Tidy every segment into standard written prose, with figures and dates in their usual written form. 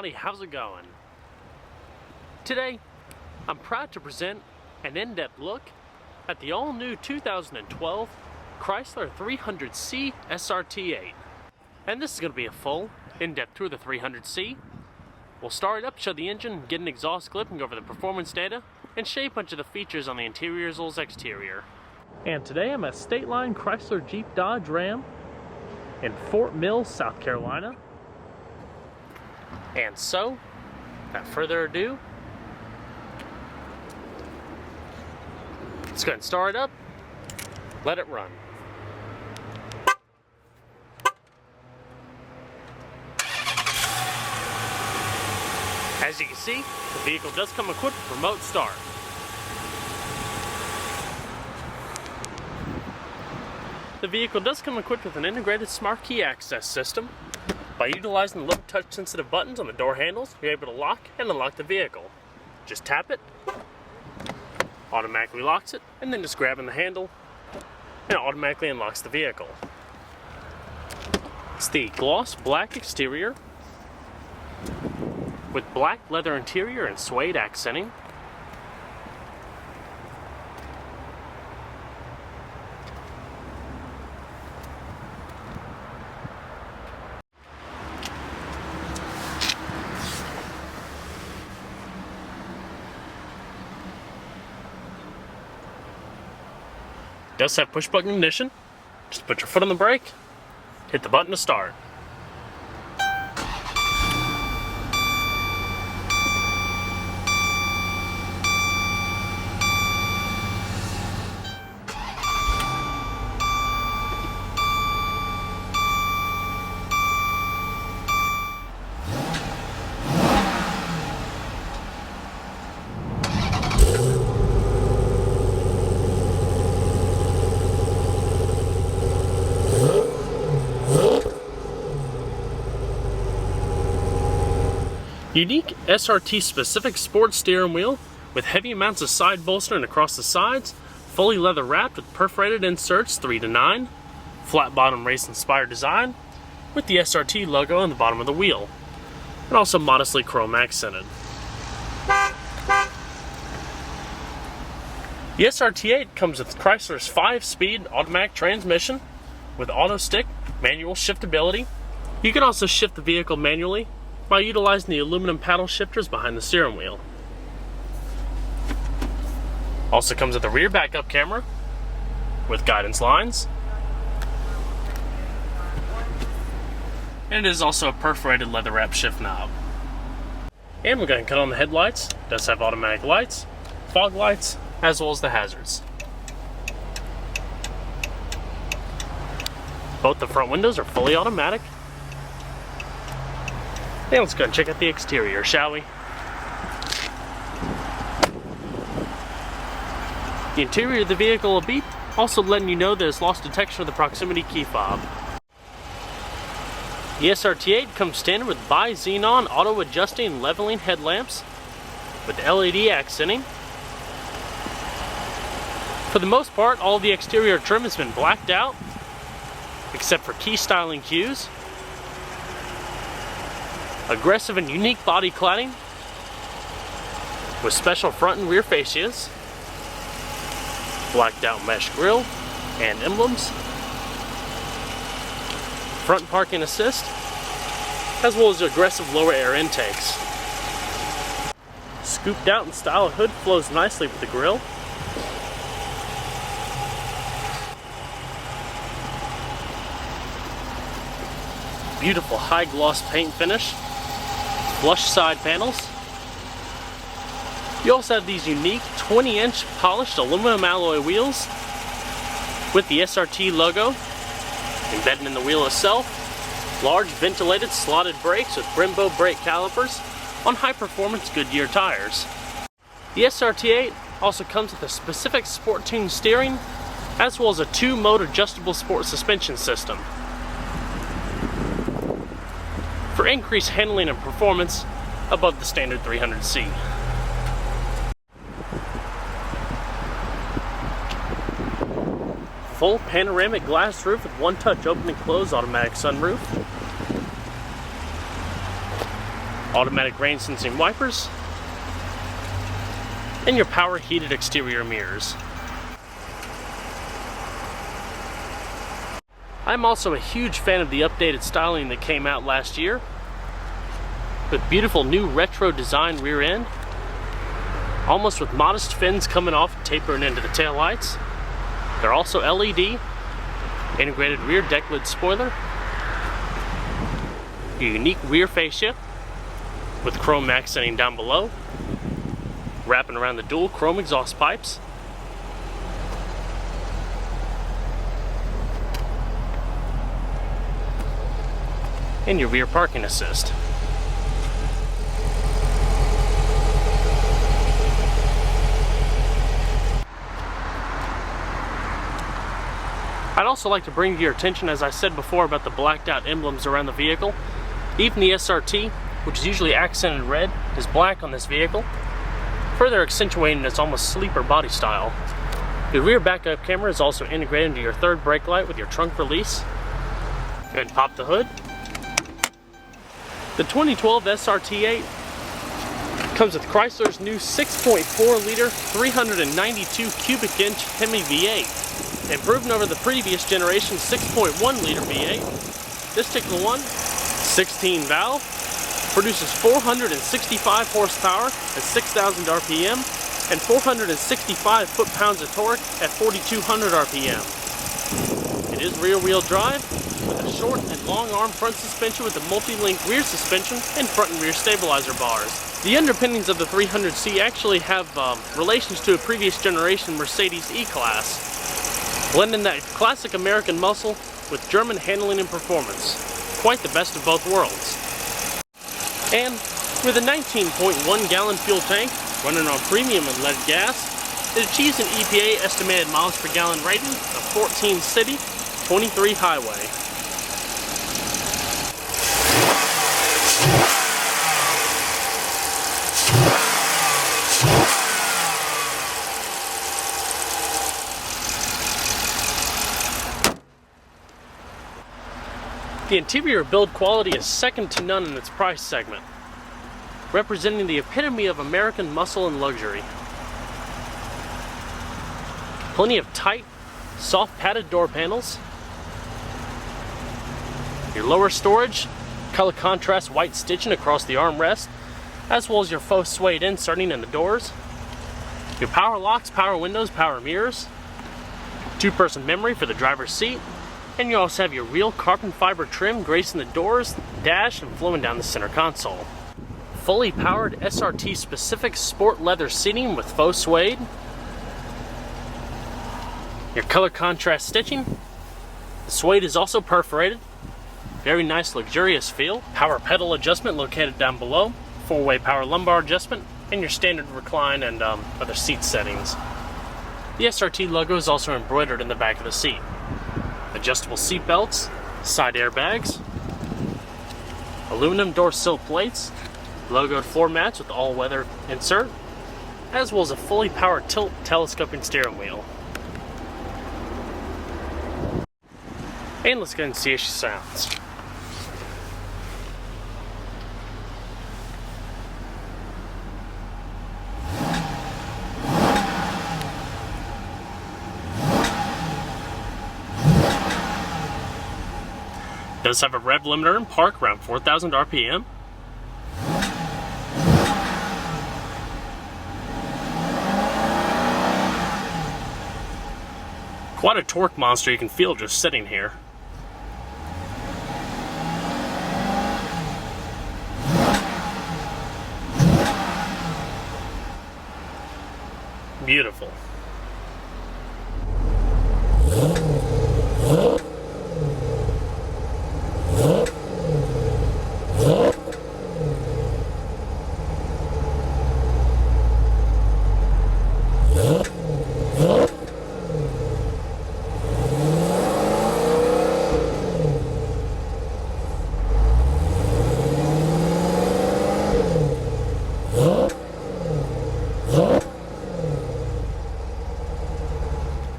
everybody, how's it going? Today, I'm proud to present an in-depth look at the all-new 2012 Chrysler 300C SRT-8. And this is going to be a full, in-depth tour of the 300C. We'll start it up, show the engine, get an exhaust clip, and go over the performance data, and show you a bunch of the features on the interior as well as exterior. And today I'm at State Line Chrysler Jeep Dodge Ram in Fort Mill, South Carolina. And so, without further ado, let's go ahead and start it up, let it run. As you can see, the vehicle does come equipped with remote start. The vehicle does come equipped with an integrated smart key access system. By utilizing the little touch-sensitive buttons on the door handles, you're able to lock and unlock the vehicle. Just tap it, automatically locks it, and then just grabbing the handle, and it automatically unlocks the vehicle. It's the gloss black exterior with black leather interior and suede accenting. Does have push button ignition. Just put your foot on the brake, hit the button to start. Unique SRT-specific sports steering wheel with heavy amounts of side bolstering across the sides, fully leather wrapped with perforated inserts 3 to 9, flat bottom race-inspired design with the SRT logo on the bottom of the wheel, and also modestly chrome accented. The SRT-8 comes with Chrysler's 5-speed automatic transmission with auto stick manual shiftability. You can also shift the vehicle manually by utilizing the aluminum paddle shifters behind the steering wheel. Also comes with a rear backup camera with guidance lines. And it is also a perforated leather wrap shift knob. And we're going to cut on the headlights. It does have automatic lights, fog lights, as well as the hazards. Both the front windows are fully automatic. And let's go and check out the exterior, shall we? The interior of the vehicle will beep, also letting you know that it's lost detection of the proximity key fob. The SRT-8 comes standard with bi-xenon auto-adjusting leveling headlamps with LED accenting. For the most part, all of the exterior trim has been blacked out, except for key styling cues. Aggressive and unique body cladding with special front and rear fascias, blacked out mesh grille and emblems, front parking assist, as well as aggressive lower air intakes. Scooped out in style hood flows nicely with the grille. Beautiful high gloss paint finish. Flush side panels. You also have these unique 20-inch polished aluminum alloy wheels with the SRT logo embedded in the wheel itself. Large ventilated slotted brakes with Brembo brake calipers on high-performance Goodyear tires. The SRT-8 also comes with a specific sport-tuned steering as well as a 2-mode adjustable sport suspension system for increased handling and performance above the standard 300C. Full panoramic glass roof with one-touch open and close automatic sunroof. automatic rain sensing wipers, and your power heated exterior mirrors. I'm also a huge fan of the updated styling that came out last year, with beautiful new retro design rear end, almost with modest fins coming off and tapering into the taillights. They're also LED, integrated rear deck lid spoiler, your unique rear fascia with chrome accenting down below, wrapping around the dual chrome exhaust pipes, and your rear parking assist. I'd also like to bring to your attention, as I said before, about the blacked out emblems around the vehicle. Even the SRT, which is usually accented red, is black on this vehicle, further accentuating its almost sleeper body style. Your rear backup camera is also integrated into your third brake light with your trunk release. Go ahead and pop the hood. The 2012 SRT-8 comes with Chrysler's new 6.4 liter 392 cubic inch Hemi V8. Improving over the previous generation 6.1 liter V8, this particular one, 16 valve, produces 465 horsepower at 6,000 RPM and 465 foot-pounds of torque at 4,200 RPM. It is rear-wheel drive with a short and long arm front suspension with a multi-link rear suspension and front and rear stabilizer bars. The underpinnings of the 300C actually have relations to a previous generation Mercedes E-Class, blending that classic American muscle with German handling and performance. Quite the best of both worlds. And with a 19.1 gallon fuel tank running on premium and lead gas, it achieves an EPA estimated miles per gallon rating of 14 city, 23 highway. The interior build quality is second to none in its price segment, representing the epitome of American muscle and luxury. Plenty of tight, soft padded door panels, your lower storage, color contrast white stitching across the armrest, as well as your faux suede inserting in the doors, your power locks, power windows, power mirrors, two-person memory for the driver's seat, and you also have your real carbon fiber trim gracing the doors, dash, and flowing down the center console. Fully powered SRT specific sport leather seating with faux suede. Your color contrast stitching. The suede is also perforated. Very nice luxurious feel. Power pedal adjustment located down below. 4-way power lumbar adjustment. And your standard recline and other seat settings. The SRT logo is also embroidered in the back of the seat. Adjustable seat belts, side airbags, aluminum door sill plates, logoed floor mats with all-weather insert, as well as a fully powered tilt telescoping steering wheel. And let's go and see how she sounds. Does have a rev limiter and park around 4,000 RPM. Quite a torque monster you can feel just sitting here. Beautiful.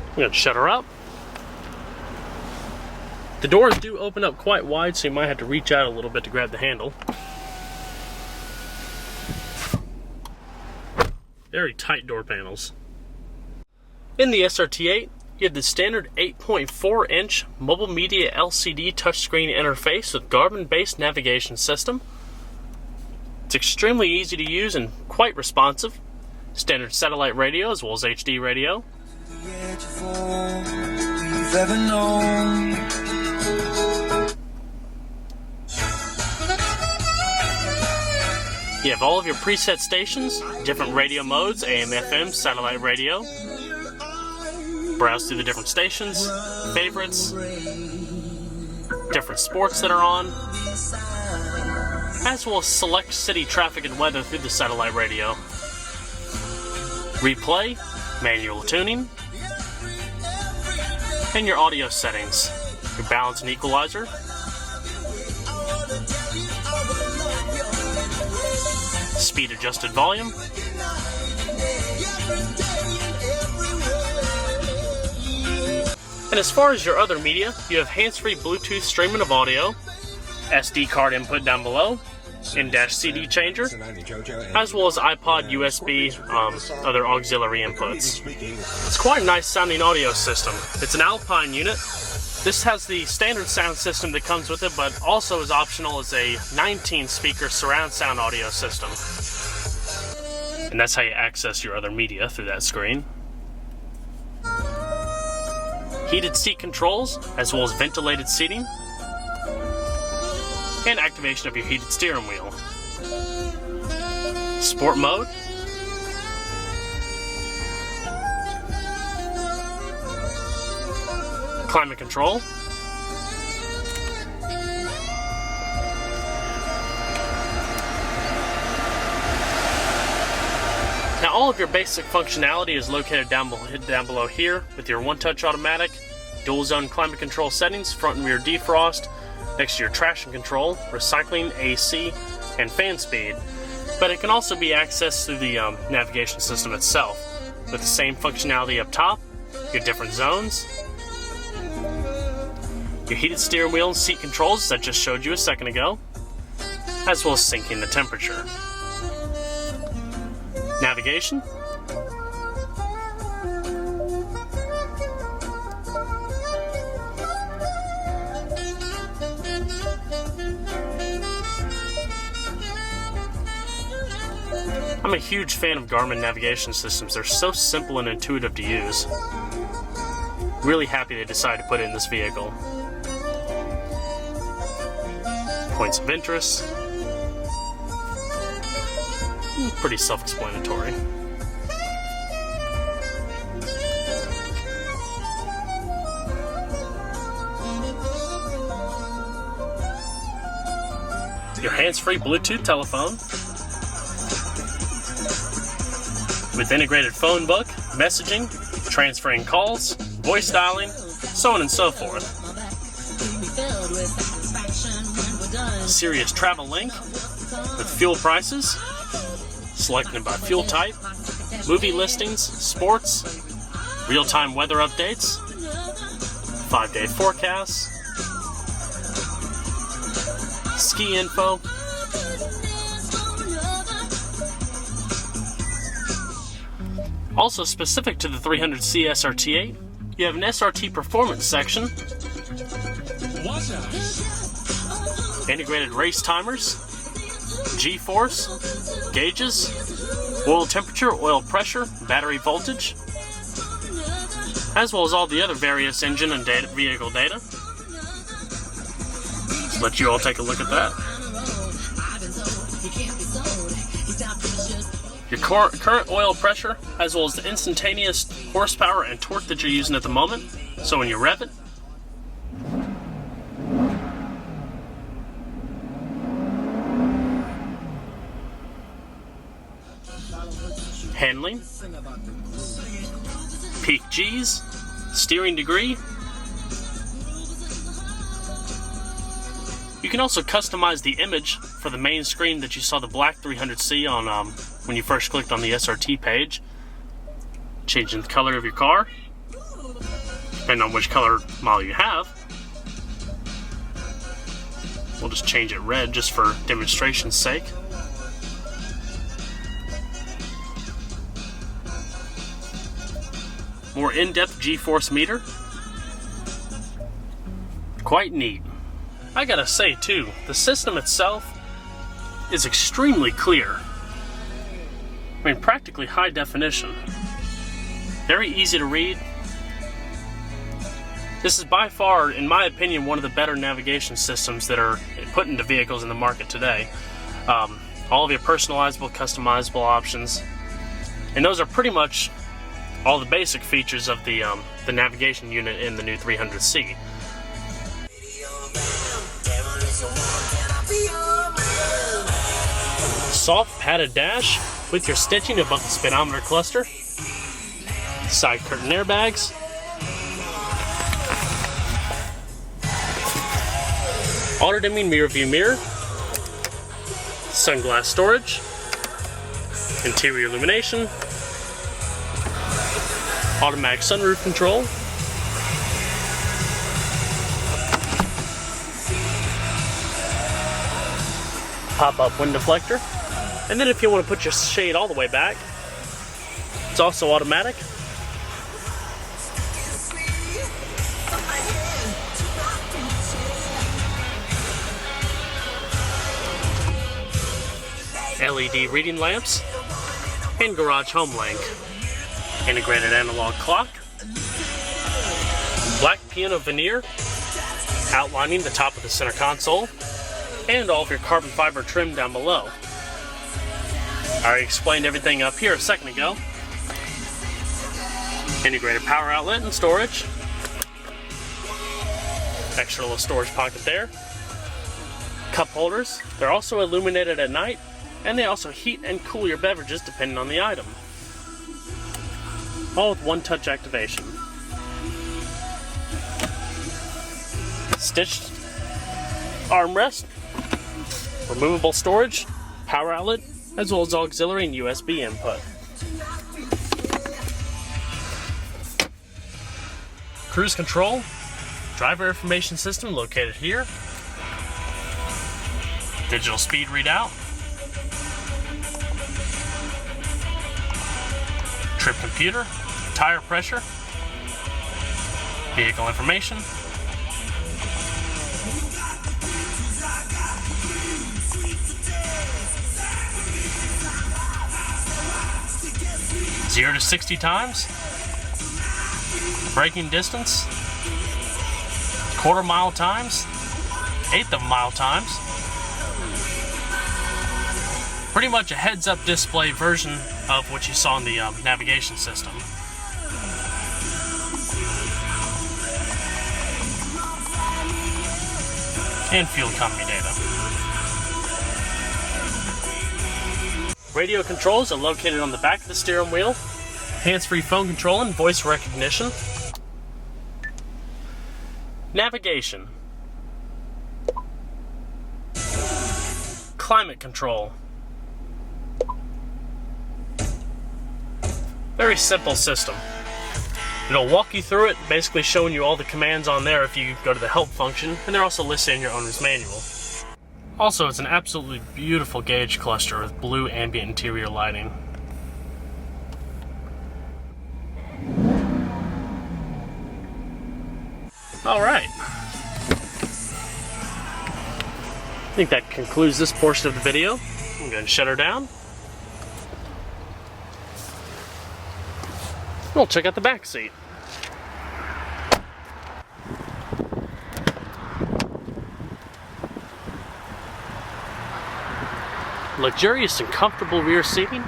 I'm going to shut her up. The doors do open up quite wide, so you might have to reach out a little bit to grab the handle. Very tight door panels. In the SRT-8, you have the standard 8.4-inch mobile media LCD touchscreen interface with Garmin-based navigation system. It's extremely easy to use and quite responsive. Standard satellite radio as well as HD radio. You have all of your preset stations, different radio modes, AM, FM, satellite radio. Browse through the different stations, favorites, different sports that are on, as well as select city traffic and weather through the satellite radio. Replay, manual tuning, and your audio settings, your balance and equalizer, speed adjusted volume, and as far as your other media, you have hands-free Bluetooth streaming of audio, SD card input down below, in-dash CD changer, as well as iPod, USB, other auxiliary inputs. It's quite a nice sounding audio system. It's an Alpine unit. This has the standard sound system that comes with it, but also is optional as a 19-speaker surround sound audio system. And that's how you access your other media, through that screen. Heated seat controls, as well as ventilated seating, and activation of your heated steering wheel. Sport mode, climate control, now all of your basic functionality is located down below here with your one-touch automatic, dual zone climate control settings, front and rear defrost, next to your traction control, recycling, AC, and fan speed. But it can also be accessed through the navigation system itself, with the same functionality up top, your different zones, your heated steering wheel and seat controls, as I just showed you a second ago, as well as syncing the temperature. Navigation, I'm a huge fan of Garmin navigation systems. They're so simple and intuitive to use. Really happy they decided to put it in this vehicle. Points of interest. Pretty self-explanatory. Your hands-free Bluetooth telephone with integrated phone book, messaging, transferring calls, voice dialing, so on and so forth. Sirius Travel Link with fuel prices, selected by fuel type, movie listings, sports, real-time weather updates, 5-day forecasts, ski info, also specific to the 300C SRT-8, you have an SRT performance section, integrated race timers, G-force, gauges, oil temperature, oil pressure, battery voltage, as well as all the other various engine and vehicle data. Let's let you all take a look at that. Your current oil pressure, as well as the instantaneous horsepower and torque that you're using at the moment. So when you rev it, handling, peak G's, steering degree. You can also customize the image for the main screen that you saw the black 300C on when you first clicked on the SRT page. Changing the color of your car, depending on which color model you have. We'll just change it red just for demonstration's sake. more in-depth G-force meter. Quite neat. I gotta say too, the system itself is extremely clear. I mean, practically high definition. Very easy to read. This is by far, in my opinion, one of the better navigation systems that are put into vehicles in the market today. All of your personalizable, customizable options. And those are pretty much all the basic features of the navigation unit in the new 300C. Soft padded dash with your stitching above the speedometer cluster. Side curtain airbags. Auto dimming rear view mirror. Sunglass storage. Interior illumination. Automatic sunroof control. Pop-up wind deflector. And then if you want to put your shade all the way back, it's also automatic. LED reading lamps and garage home link. Integrated analog clock. Black piano veneer outlining the top of the center console and all of your carbon fiber trim down below. I already explained everything up here a second ago. Integrated power outlet and storage. Extra little storage pocket there. Cup holders. They're also illuminated at night, and they also heat and cool your beverages depending on the item. All with one-touch activation. Stitched armrest. Removable storage. Power outlet, as well as auxiliary and USB input. Cruise control, driver information system located here. Digital speed readout. Trip computer, tire pressure, vehicle information. Zero to 60 times, braking distance, quarter-mile times, eighth of a mile times. Pretty much a heads-up display version of what you saw in the navigation system. And fuel economy data. Radio controls are located on the back of the steering wheel. Hands-free phone control and voice recognition. Navigation. Climate control. Very simple system. It'll walk you through it, basically showing you all the commands on there if you go to the help function, and they're also listed in your owner's manual. Also, it's an absolutely beautiful gauge cluster with blue ambient interior lighting. Alright. I think that concludes this portion of the video. I'm going to shut her down. We'll check out the back seat. Luxurious and comfortable rear seating,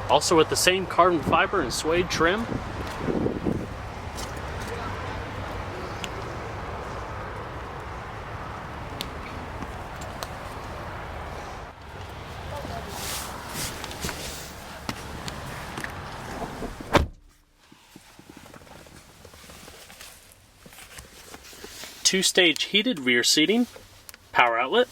also with the same carbon fiber and suede trim. Two-stage heated rear seating, power outlet.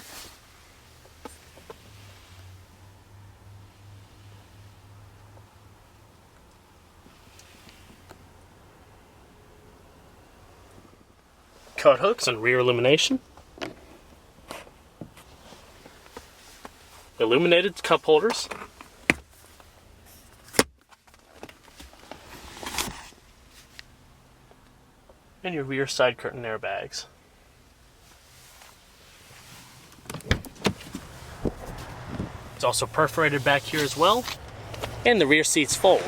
Coat hooks and rear illumination. Illuminated cup holders. rear side curtain airbags. It's also perforated back here as well, and the rear seats fold,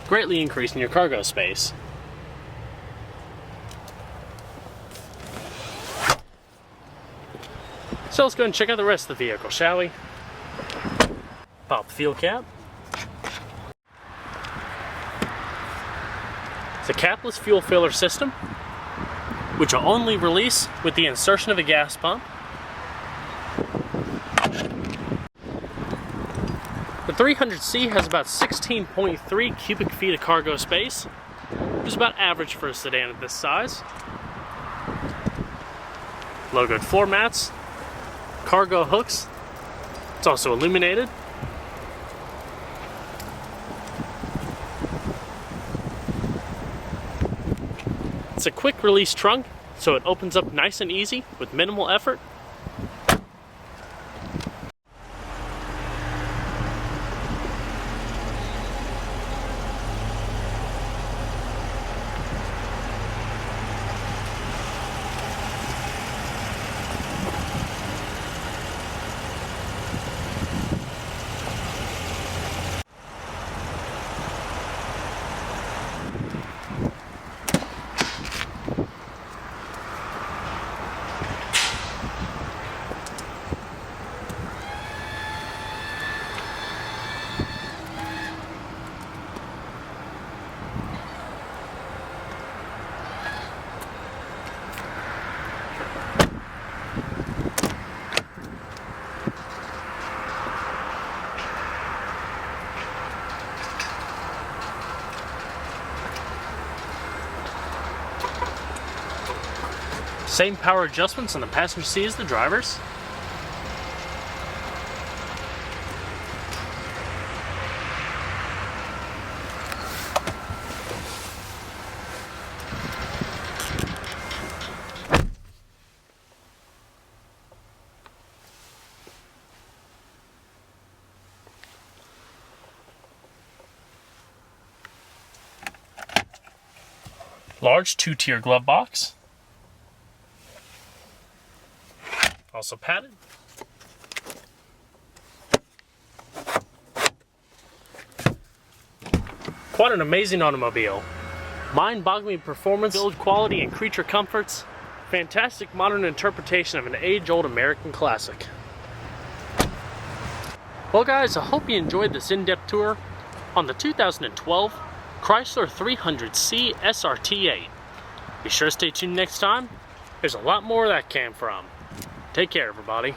greatly increasing your cargo space. So let's go ahead and check out the rest of the vehicle, shall we? Pop the fuel cap. It's a capless fuel filler system, which will only release with the insertion of a gas pump. The 300C has about 16.3 cubic feet of cargo space, which is about average for a sedan at this size. Logoed floor mats, cargo hooks. It's also illuminated. It's a quick release trunk, so it opens up nice and easy with minimal effort. Same power adjustments on the passenger seat as the driver's. Large 2-tier glove box. Also padded. Quite an amazing automobile. Mind-boggling performance, build quality, and creature comforts. Fantastic modern interpretation of an age-old American classic. Well guys, I hope you enjoyed this in-depth tour on the 2012 Chrysler 300C SRT-8. Be sure to stay tuned next time. There's a lot more where that came from. Take care, everybody.